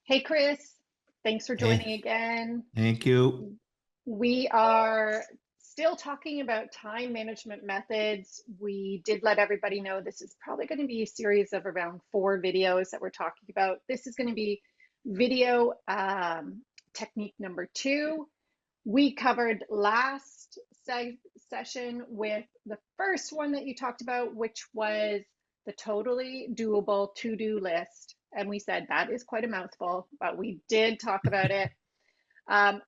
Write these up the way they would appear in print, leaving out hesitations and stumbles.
Hey, Chris. Thanks for Hey, joining again. thank you. We are still talking about time management methods. We did let everybody know this is probably going to be a series of around 4 videos that we're talking about. This is going to be video technique number 2. We covered last session with the first one that you talked about, which was the totally doable to-do list. And we said that is quite a mouthful, but we did talk about it.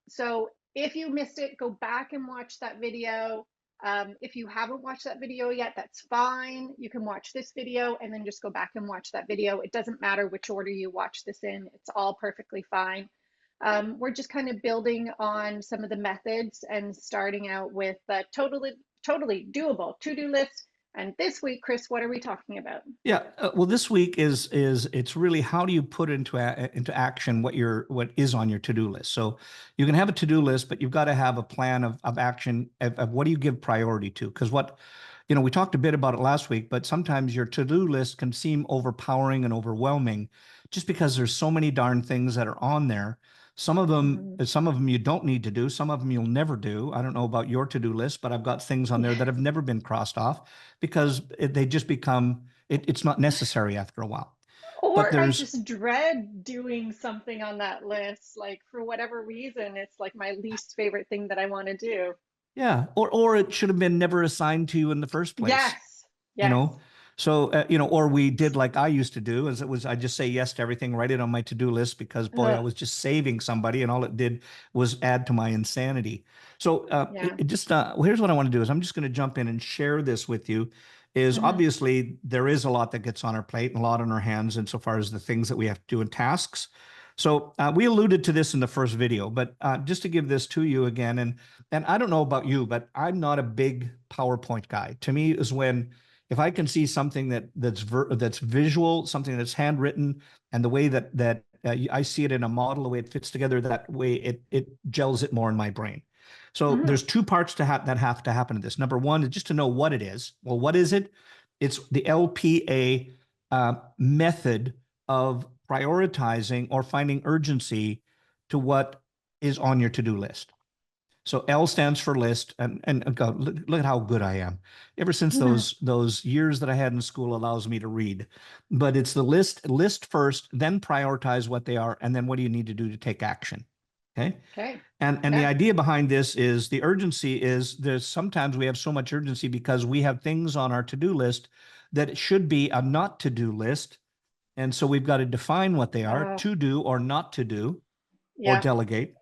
So if you missed it, go back and watch that video. If you haven't watched that video yet, that's fine. You can watch this video and then just go back and watch that video. It doesn't matter which order you watch this in, it's all perfectly fine. We're just kind of building on some of the methods and starting out with the totally doable to-do list. And this week, Chris, what are we talking about? Yeah, well, this week is it's really how do you put into action what is on your to-do list. So you can have a to-do list, but you've got to have a plan of action of what do you give priority to? Because we talked a bit about it last week, but sometimes your to-do list can seem overpowering and overwhelming just because there's so many darn things that are on there. Mhm. Some of them you don't need to do. Some of them you'll never do. I don't know about your to-do list, but I've got things on there that have never been crossed off because they just become it's not necessary after a while. But Or I there's just dread doing something on that list. Like, for whatever reason, it's like my least favorite thing that I want to do. Yeah, or it should have been never assigned to you in the first place. Yes. You Yes. know, so or we did like I used to do, as it was I just say yes to everything, write it on my to-do list because boy, I Ugh. was just saving somebody, and all it did was add to my insanity. So Yeah. well, here's what I want to do is I'm just going to jump in and share this with you. Is Hmm. obviously there is a lot that gets on our plate and a lot on our hands insofar as the things that we have to do in tasks. So we alluded to this in the first video, but just to give this to you again, and I don't know about you, but I'm not a big PowerPoint guy. To me, is when if I can see something that's visual, something that's handwritten, and the way that I see it in a model, the way it fits together, that way it gels it more in my brain. So Hmm. there's two parts that have to happen to this. Number one is just to know what it is. Well, what is it? It's the LPA method of prioritizing or finding urgency to what is on your to-do list. So L stands for list, and God, look at how good I am. Ever since Hmm. those years that I had in school allows me to read, but it's the list first, then prioritize what they are, and then what do you need to do to take action. Okay, Okay. and the Yeah. idea behind this is the urgency is there's sometimes we have so much urgency because we have things on our to-do list that it should be a not to-do list, and so we've got to define what they are, Oh, to do or not to do, or yeah. delegate.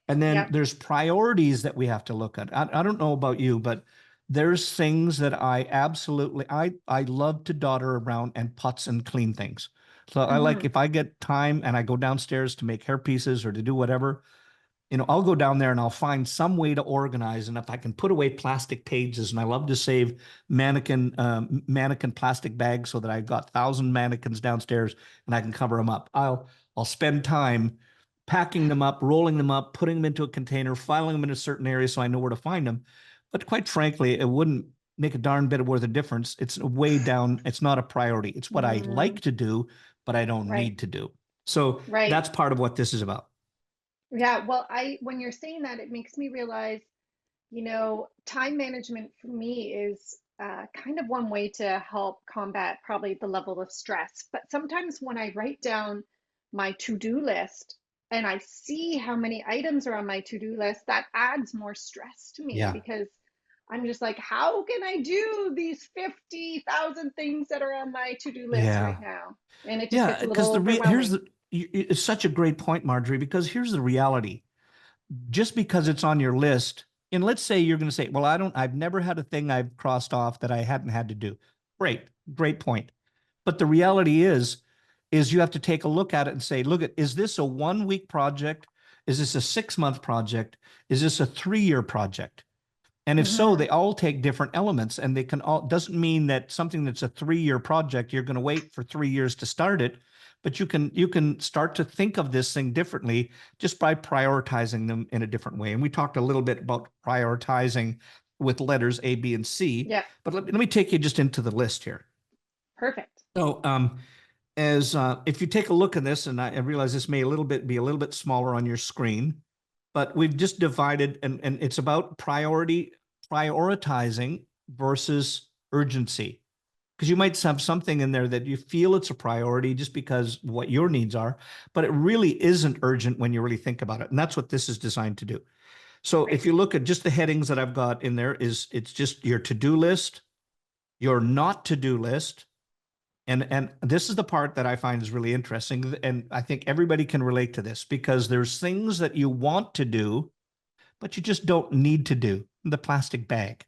And then Yeah. there's priorities that we have to look at. I don't know about you, but there's things that I love to dawdle around and putz and clean things. So I like Hmm. if I get time and I go downstairs to make hair pieces or to do whatever, I'll go down there and I'll find some way to organize. And if I can put away plastic pages, and I love to save mannequin plastic bags so that I've got 1,000 mannequins downstairs and I can cover them up. I'll spend time packing them up, rolling them up, putting them into a container, filing them in a certain area so I know where to find them. But quite frankly, it wouldn't make a darn bit of worth of difference. It's way down. It's not a priority. It's what I like Mm, to do, but I don't right. need to do. So Right. that's part of what this is about. Yeah. Well, when you're saying that, it makes me realize, time management for me is kind of one way to help combat probably the level of stress. But sometimes when I write down my to-do list and I see how many items are on my to-do list, that adds more stress to me Yeah. because I'm just like, how can I do these 50,000 things that are on my to-do list right Yeah. now? And it just Yeah, gets a because little here's overwhelming. it's such a great point, Marjorie, because here's the reality. Just because it's on your list, and let's say you're going to say, well, I've never had a thing I've crossed off that I hadn't had to do. Great point. But the reality is you have to take a look at it and say, look, is this a 1 week project? Is this a 6 month project? Is this a 3 year project? And if so, Hmm. they all take different elements, and they can all doesn't mean that something that's a 3 year project, you're going to wait for 3 years to start it, but you can start to think of this thing differently just by prioritizing them in a different way. And we talked a little bit about prioritizing with letters A, B, and C, Yeah, but let me take you just into the list here. perfect. So as if you take a look at this, and I realize this may be a little bit smaller on your screen, but we've just divided, and it's about prioritizing versus urgency. Because you might have something in there that you feel it's a priority just because what your needs are, but it really isn't urgent when you really think about it. And that's what this is designed to do. So if Right. you look at just the headings that I've got in there, it's just your to-do list, your not to-do list. And this is the part that I find is really interesting. And I think everybody can relate to this because there's things that you want to do, but you just don't need to do. The plastic bag.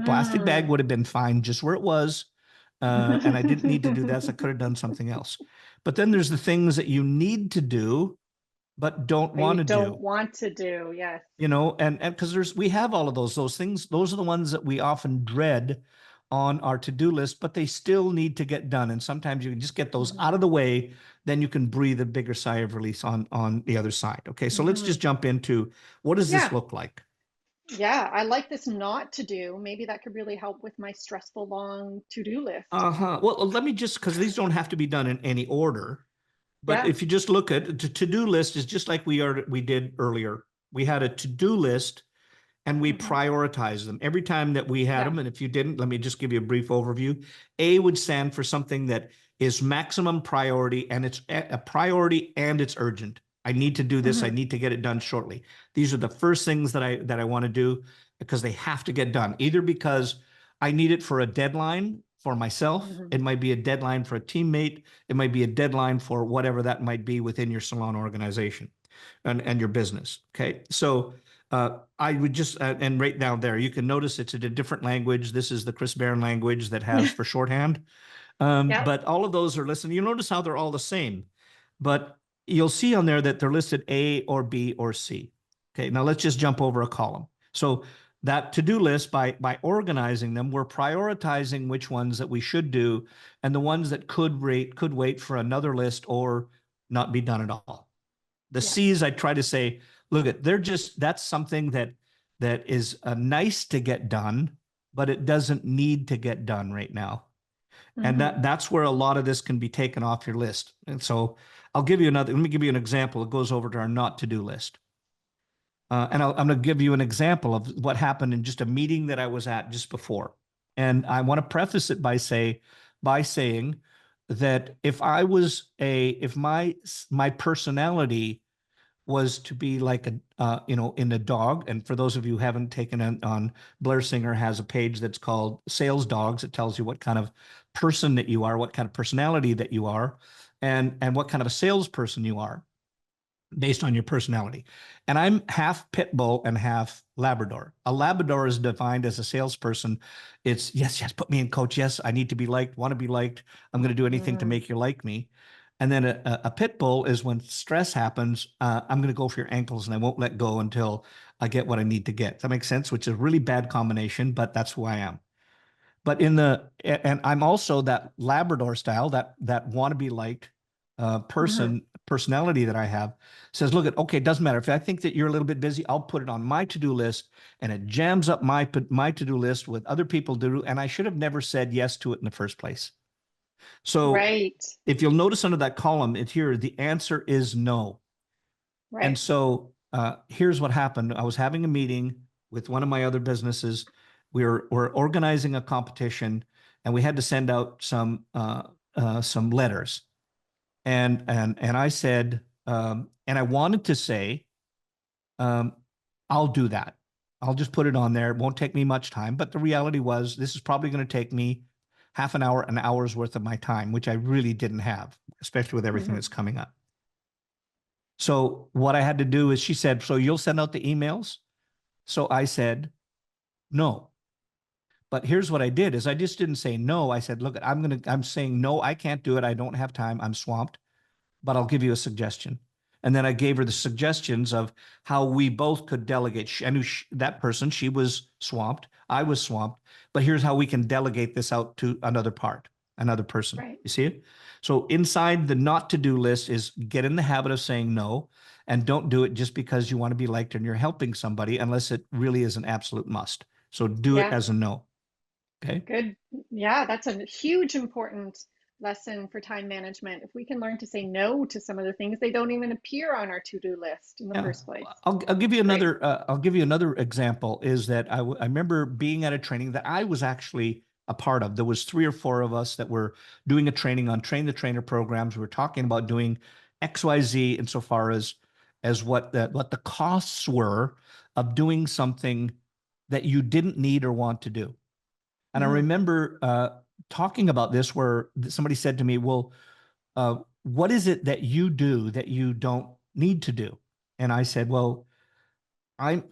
Plastic bag Mm. would have been fine just where it was. And I didn't need to do that. So I could have done something else. But then there's the things that you need to do, but don't Or want you to don't do. want to do, yes. And because we have all of those things, those are the ones that we often dread on our to-do list, but they still need to get done. And sometimes you can just get those out Hmm. of the way, then you can breathe a bigger sigh of release on the other side. Okay, so let's Hmm. just jump into what does this Yeah. look like? Yeah. I like this not to do. Maybe that could really help with my stressful long to-do list. Uh-huh. Well, let me just, because these don't have to be done in any order. But Yeah. if you just look at the to-do list is just like we did earlier. We had a to-do list and we Hmm. prioritize them every time that we had Yeah. them. And if you didn't, let me just give you a brief overview. A would stand for something that is maximum priority, and it's a priority and it's urgent. I need to do this. I Hmm. need to get it done shortly. These are the first things that I want to do because they have to get done, either because I need it for a deadline for myself. Hmm. It might be a deadline for a teammate. It might be a deadline for whatever that might be within your salon organization and your business. Okay. So I would just, and right down there, you can notice it's in a different language. This is the Chris Barron language that has for shorthand. Yep. But all of those are listed. You notice how they're all the same, but you'll see on there that they're listed A or B or C. Okay, now let's just jump over a column. So that to-do list, by organizing them, we're prioritizing which ones that we should do and the ones that could wait for another list or not be done at all. The Yeah. C's, I try to say, look at, that's something that is nice to get done, but it doesn't need to get done right now. And Hmm. that's where a lot of this can be taken off your list. And so let me give you an example. It goes over to our not to do list. I'm going to give you an example of what happened in just a meeting that I was at just before. And I want to preface it by saying that if my personality was to be like in a dog. And for those of you who haven't taken it on, Blair Singer has a page that's called Sales Dogs. It tells you what kind of person that you are, what kind of personality that you are, and what kind of a salesperson you are based on your personality. And I'm half pit bull and half Labrador. A Labrador is defined as a salesperson. It's yes, yes, put me in, coach. Yes, I need to be liked, want to be liked. I'm going to do anything to Mm. make you like me. And then a pit bull is when stress happens, I'm going to go for your ankles and I won't let go until I get what I need to get. Does that makes sense? Which is a really bad combination, but that's who I am. But and I'm also that Labrador style, that want to be liked Hmm. personality that I have says, look at, okay, it doesn't matter. If I think that you're a little bit busy, I'll put it on my to-do list and it jams up my to-do list with other people to do. And I should have never said yes to it in the first place. So Right. if you'll notice under that column, it's here, the answer is no. And Right. so here's what happened. I was having a meeting with one of my other businesses. We're organizing a competition, and we had to send out some letters. And I said, and I wanted to say, um, I'll do that. I'll just put it on there. It won't take me much time. But the reality was, this is probably going to take me half an hour's worth of my time, which I really didn't have, especially with everything Hmm. that's coming up. So what I had to do is she said, so you'll send out the emails? So I said, no. But here's what I did is I just didn't say no. I said, look, I'm saying no, I can't do it. I don't have time. I'm swamped, but I'll give you a suggestion. And then I gave her the suggestions of how we both could delegate. I knew that person, she was swamped. I was swamped, but here's how we can delegate this out to another person. Right. You see it? So inside the not to do list is get in the habit of saying no and don't do it just because you want to be liked and you're helping somebody unless it really is an absolute must. So do it Yeah. as a no. Okay. Good. Yeah, that's a huge important lesson for time management. If we can learn to say no to some of the things, they don't even appear on our to-do list in the Yeah, first place. I'll give you Great. another. I'll give you another example. Is that I remember being at a training that I was actually a part of. There was 3 or 4 of us that were doing a training on train the trainer programs. We were talking about doing XYZ insofar as what the costs were of doing something that you didn't need or want to do. And I Mm-hmm. remember talking about this where somebody said to me, "Well, what is it that you do that you don't need to do?" And I said, "Well, I'm,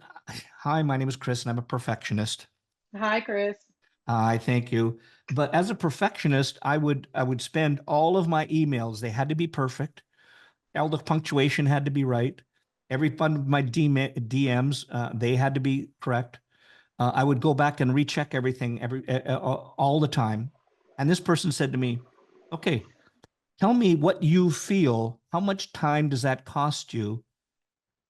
hi, my name is Chris and I'm a perfectionist. Hi, Chris. I thank you. But as a perfectionist, I would spend all of my emails, they had to be perfect. All the punctuation had to be right. Every one of my DMs, they had to be correct. I would go back and recheck everything all the time. And this person said to me, "Okay, tell me what you feel. How much time does that cost you?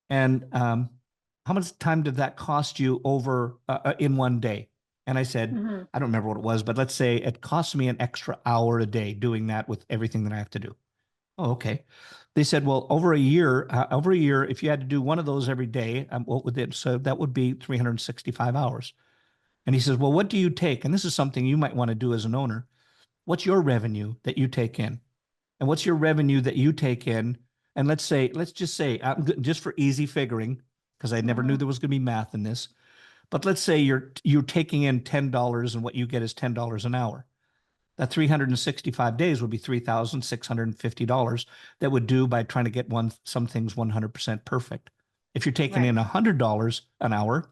And how much time did that cost you over in one day?" And I said, Mm-hmm. I don't remember what it was, but let's say it costs me an extra hour a day doing that with everything that I have to do. Oh, okay. They said, well, over a year, if you had to do one of those every day, what would it? So that would be 365 hours. And he says, well, what do you take? And this is something you might want to do as an owner. What's your revenue that you take in? And what's your revenue that you take in? And let's just say, just for easy figuring, because I never knew Mm-hmm. there was going to be math in this, but let's say you're taking in $10 and what you get is $10 an hour. That 365 days would be $3,650 that would do by trying to get some things 100% perfect. If you're taking in Right. $100 an hour,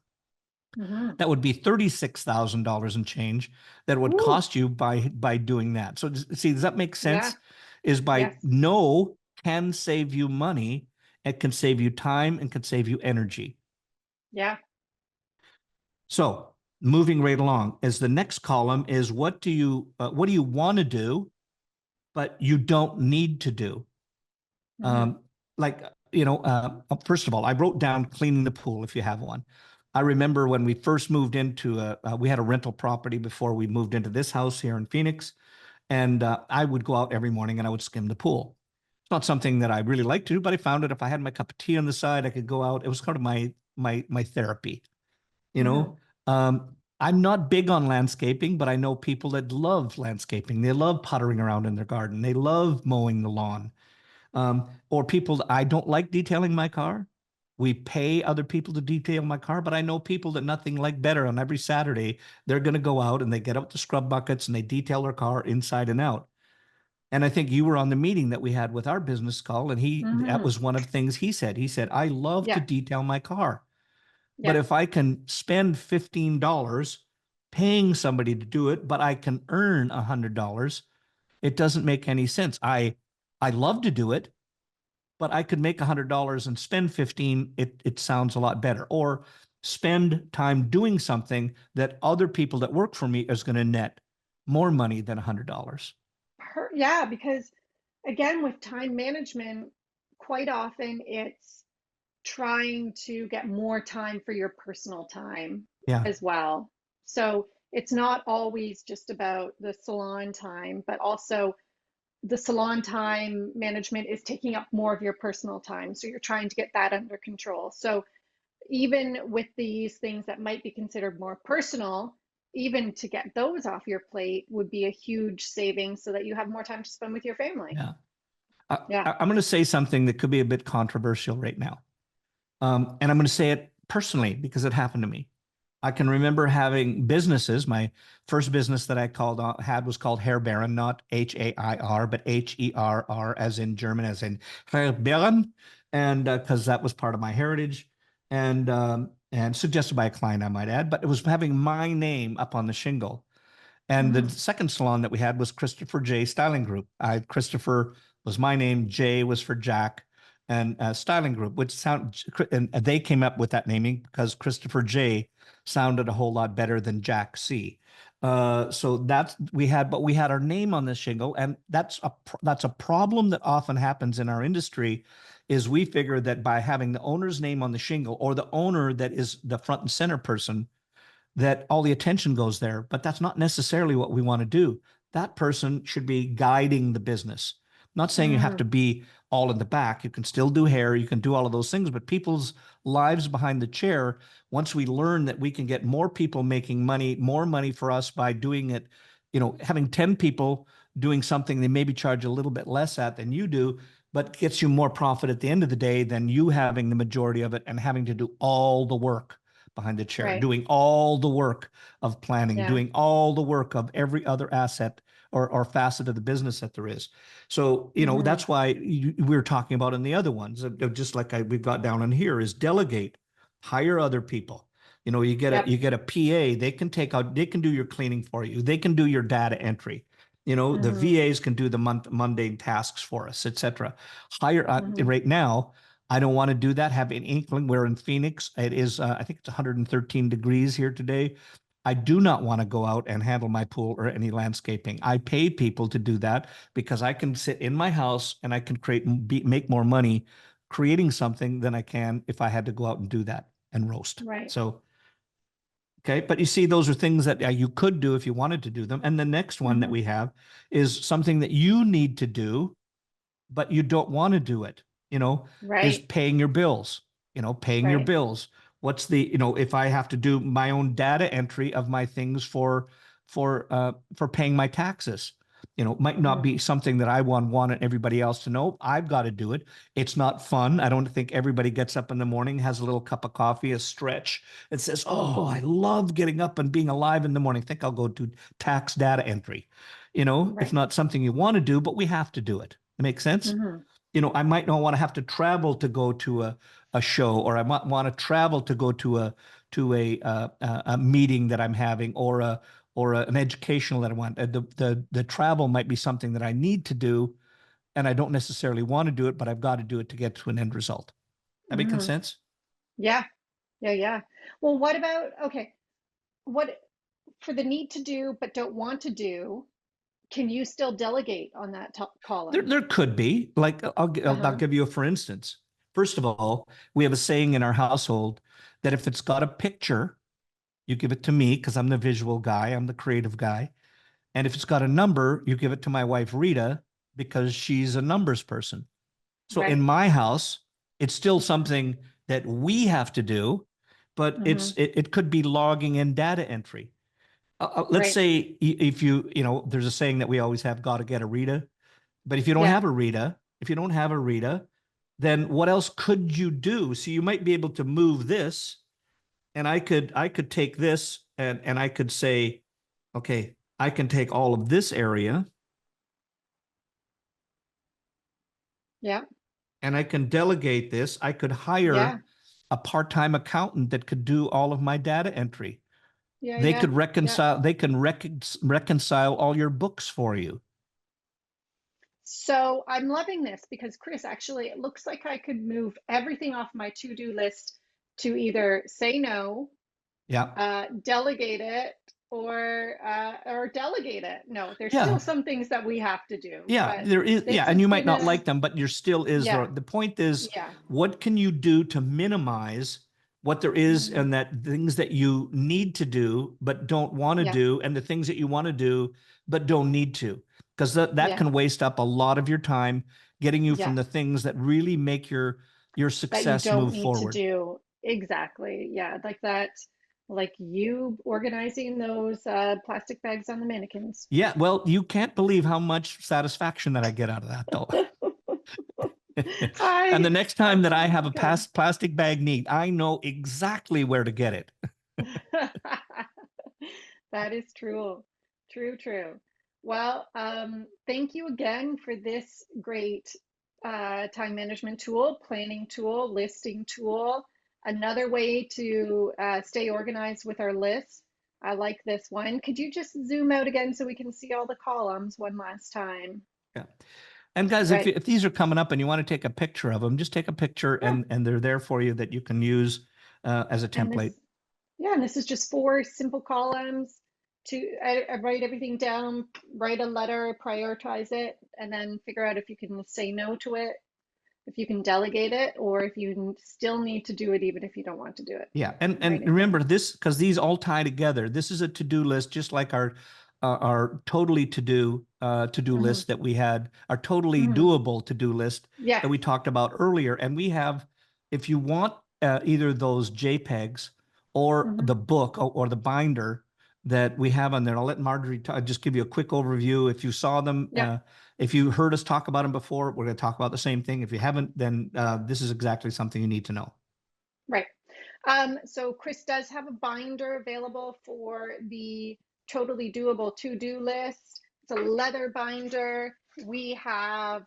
Mm-hmm. that would be $36,000 and change that would Ooh. cost you by doing that. So see, does that make Yeah. sense? Is by Yes. no can save you money, it can save you time and can save you energy. Yeah. So moving right along, as the next column is what do you want to do, but you don't need to do. Mm-hmm. Um, like, first of all, I wrote down cleaning the pool if you have one. I remember when we first moved into we had a rental property before we moved into this house here in Phoenix. And I would go out every morning and I would skim the pool. It's not something that I really like to do, but I found that if I had my cup of tea on the side, I could go out. It was kind of my therapy, you Mm-hmm. know. I'm not big on landscaping, but I know people that love landscaping. They love puttering around in their garden. They love mowing the lawn. Or people that I don't like detailing my car. We pay other people to detail my car, but I know people that nothing like better. On every Saturday, they're going to go out and they get out the scrub buckets and they detail their car inside and out. And I think you were on the meeting that we had with our business call, and that Mm-hmm. was one of the things he said. He said, I love to Yeah. detail my car, but Yeah. if I can spend $15 paying somebody to do it, but I can earn $100, it doesn't make any sense. I love to do it, but I could make $100 and spend 15. It sounds a lot better. Or spend time doing something that other people that work for me is going to net more money than $100. Yeah, because again, with time management, quite often it's trying to get more time for your personal time Yeah. as well. So it's not always just about the salon time, but also the salon time management is taking up more of your personal time. So you're trying to get that under control. So even with these things that might be considered more personal, even to get those off your plate would be a huge saving so that you have more time to spend with your family. Yeah. Yeah. I'm going to say something that could be a bit controversial right now. And I'm going to say it personally because it happened to me. I can remember having businesses. My first business that had was called Herr Baron, not HAIR, but HERR, as in German, as in Herr Baron, and because that was part of my heritage, and suggested by a client, I might add. But it was having my name up on the shingle. And the Mm-hmm. second salon that we had was Christopher J Styling Group. Christopher was my name, J was for Jack, and Styling Group, and they came up with that naming because Christopher J sounded a whole lot better than Jack C. So but we had our name on the shingle, and that's a problem that often happens in our industry, is we figure that by having the owner's name on the shingle or the owner that is the front and center person, that all the attention goes there, but that's not necessarily what we want to do. that person should be guiding the business. I'm not saying you have to Mm, be all in the back. You can still do hair, you can do all of those things, but people's lives behind the chair, once we learn that we can get more people making money, more money for us by doing it, having 10 people doing something they maybe charge a little bit less at than you do, but gets you more profit at the end of the day than you having the majority of it and having to do all the work behind the chair, right. doing all the work of planning, Yeah. doing all the work of every other asset or facet of the business that there is. So, Hmm. that's why we're talking about in the other ones, just like we've got down in here, is delegate, hire other people. Yep. You get a PA, they can do your cleaning for you. They can do your data entry. The Hmm. VAs can do the mundane tasks for us, etc. Hire Hmm. right now. I don't want to do that. Have an inkling. We're in Phoenix. It is, I think it's 113 degrees here today. I do not want to go out and handle my pool or any landscaping. I pay people to do that because I can sit in my house and I can make more money creating something than I can if I had to go out and do that and roast. Right. So, okay. But you see, those are things that you could do if you wanted to do them. And the next one that Hmm. we have is something that you need to do but you don't want to do it, is Right. paying your bills, paying your Right. bills. What's if I have to do my own data entry of my things for paying my taxes, might not Hmm. be something that I wanted everybody else to know. I've got to do it. It's not fun. I don't think everybody gets up in the morning, has a little cup of coffee, a stretch, and says, "Oh, I love getting up and being alive in the morning. I think I'll go do tax data entry." It's Right. not something you want to do, but we have to do it. It makes sense. Hmm. I might not want to have to travel to go to a show, or I might want to travel to go to a meeting that I'm having, an educational that I want. The travel might be something that I need to do, and I don't necessarily want to do it, but I've got to do it to get to an end result. That making Hmm. sense? Yeah. Yeah. Yeah. Well, what about, okay, what for the need to do but don't want to do, can you still delegate on that top column? There could be, like, I'll Uh-huh. give you a for instance. First of all, we have a saying in our household that if it's got a picture, you give it to me because I'm the visual guy, I'm the creative guy. And if it's got a number, you give it to my wife, Rita, because she's a numbers person. So in Right. my house, it's still something that we have to do, but Hmm. it could be logging in data entry. Let's Right. say if there's a saying that we always have, got to get a Rita. But Yeah. if you don't have a Rita, then what else could you do? So you might be able to move this, and I could take this and I could say, okay, I can take all of this area Yeah. and I can delegate this. I could Yeah. hire a part-time accountant that could do all of my data entry. Yeah. They Yeah. could Yeah. reconcile all your books for you. So I'm loving this because, Chris, actually, it looks like I could move everything off my to-do list to either say no, Yeah. delegate it, or delegate it. No, there's still Yeah. some things that we have to do, Yeah, but there is. Yeah, this and is you might not gonna, like them, but there still is. yeah, The point is, yeah. what can you do to minimize what there is, Hmm. and that things that you need to do but don't want to Yeah. do, and the things that you want to do but don't need to, because that Yeah. can waste up a lot of your time getting you Yeah. from the things that really make your That you success don't move need to forward. do. Exactly. Yeah. Like that, like you organizing those plastic bags on the mannequins. Yeah, well, you can't believe how much satisfaction that I get out of that, though. And the I next time that's that I have a good. plastic bag need, I know exactly where to get it. That is true. True, true. Well, thank you again for this great time management tool, planning tool, listing tool. Another way to stay organized with our list. I like this one. Could you just zoom out again so we can see all the columns one last time? Yeah. And guys, if, Right. if these are coming up and you want to take a picture of them, just take a picture Yeah. and they're there for you that you can use as a And this, template. yeah, and this is just four simple columns to I write everything down, write a letter, prioritize it, and then figure out if you can say no to it, if you can delegate it, or if you still need to do it even if you don't want to do it. Yeah. And Write it remember down. this, because these all tie together. This is a to-do list, just like our totally to-do Hmm. list that we had, our totally Hmm. doable to-do list that Yes. we talked about earlier. And we have, if you want either those JPEGs or Hmm. the book or the binder that we have on there, I'll let Marjorie just give you a quick overview. If you saw them, Yeah. if you heard us talk about them before, we're going to talk about the same thing. If you haven't, then this is exactly something you need to know. Right. So Chris does have a binder available for the totally doable to-do list. It's a leather binder. We have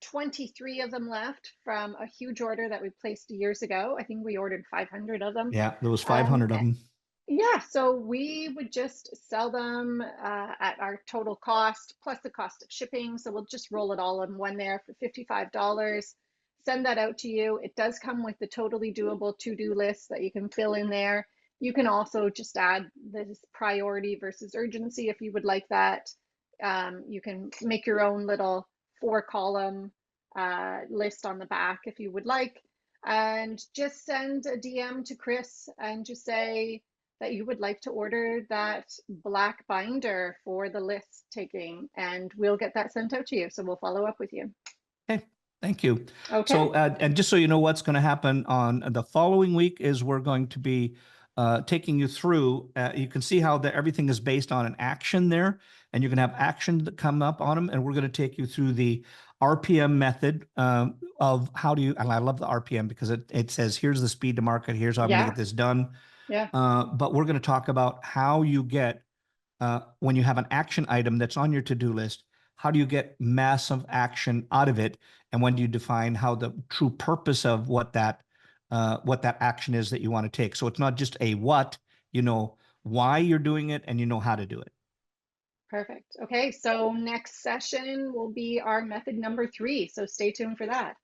23 of them left from a huge order that we placed years ago. I think we ordered 500 of them. Yeah, there was Um, 500 of them. yeah, so we would just sell them at our total cost plus the cost of shipping. So we'll just roll it all in one there for $55. Send that out to you. It does come with the totally doable to-do list that you can fill in there. You can also just add this priority versus urgency if you would like that. You can make your own little 4-column list on the back if you would like. And just send a DM to Chris and just say that you would like to order that black binder for the list taking, and we'll get that sent out to you. So we'll follow up with you. Okay, thank you. Okay. So, and just so you know what's going to happen on the following week is we're going to be taking you through, you can see how everything is based on an action there, and you're going to have action that come up on them, and we're going to take you through the RPM method of how do you, and I love the RPM because it says, here's the speed to market, here's how I'm going to Yeah. get this done. Yeah. But we're going to talk about how you get, when you have an action item that's on your to-do list, how do you get massive action out of it? And when do you define how the true purpose of what that action is that you want to take? So it's not just a what, you know why you're doing it and you know how to do it. Perfect. Okay. So next session will be our method number 3. So stay tuned for that.